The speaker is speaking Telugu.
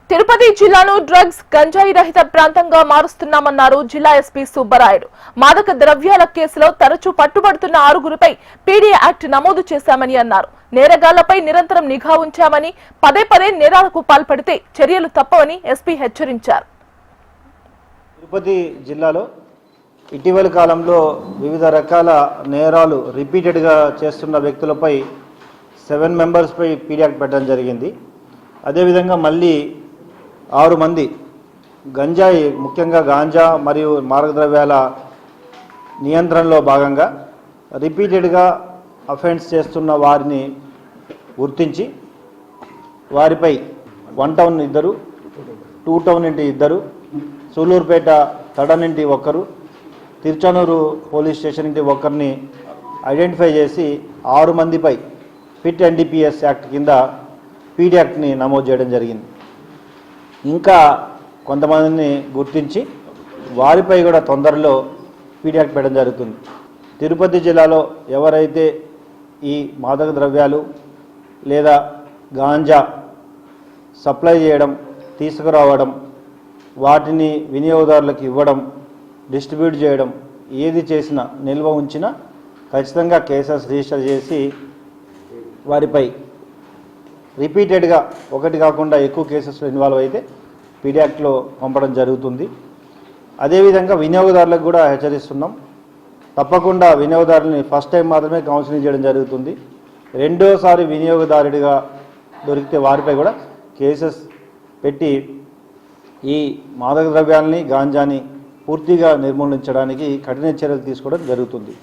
తిరుపతి జిల్లాను డ్రగ్స్ గంజాయి రహిత ప్రాంతంగా మారుస్తున్నామన్నారు జిల్లా ఎస్పీ సుబ్బరాయుడు. మాదక ద్రవ్యాల కేసులో తరచూ పట్టుబడుతున్న 6గురిపై పీడీ యాక్ట్ నమోదు చేశామని అన్నారు. నేరగాళ్లపై నిరంతరం నిఘా ఉంచామని, పదే పదే నేరాలకు పాల్పడితే చర్యలు తప్పవని ఎస్పీ హెచ్చరించారు. తిరుపతి జిల్లాలో ఇటీవల కాలంలో వివిధ రకాల నేరాలు రిపీటెడ్గా చేస్తున్న వ్యక్తులపై 7 మెంబర్స్పై పీడీ యాక్ట్ పెట్టడం జరిగింది. అదేవిధంగా మళ్ళీ 6 మంది గంజాయి, ముఖ్యంగా గాంజా మరియు మారకద్రవ్యాల నియంత్రణలో భాగంగా రిపీటెడ్గా అఫెన్స్ చేస్తున్న వారిని గుర్తించి వారిపై 1 టౌన్ 2, 2 టౌన్ నుండి 2, సూలూరుపేట తడ నుండి 1, తిరుచానూరు పోలీస్ స్టేషన్ నుండి 1ని ఐడెంటిఫై చేసి 6 మందిపై ఫిట్ ఎన్డీపీఎస్ యాక్ట్ కింద పీడీ యాక్ట్ని నమోదు చేయడం జరిగింది. ఇంకా కొంతమందిని గుర్తించి వారిపై కూడా తొందరలో పీడీ యాక్ట్ పెట్టడం జరుగుతుంది. తిరుపతి జిల్లాలో ఎవరైతే ఈ మాదక ద్రవ్యాలు లేదా గాంజా సప్లై చేయడం, తీసుకురావడం, వాటిని వినియోగదారులకు ఇవ్వడం, డిస్ట్రిబ్యూట్ చేయడం ఏది చేసినా, నిల్వ ఉంచినా ఖచ్చితంగా కేసెస్ రిజిస్టర్ చేసి వారిపై రిపీటెడ్గా ఒకటి కాకుండా ఎక్కువ కేసెస్లో ఇన్వాల్వ్ అయితే పీడీ యాక్ట్లో పంపడం జరుగుతుంది. అదేవిధంగా వినియోగదారులకు కూడా హెచ్చరిస్తున్నాం. తప్పకుండా వినియోగదారులని ఫస్ట్ టైం మాత్రమే కౌన్సిలింగ్ చేయడం జరుగుతుంది. రెండోసారి వినియోగదారుడిగా దొరికితే వారిపై కూడా కేసెస్ పెట్టి ఈ మాదక ద్రవ్యాలని, గాంజాని పూర్తిగా నిర్మూలించడానికి కఠిన చర్యలు తీసుకోవడం జరుగుతుంది.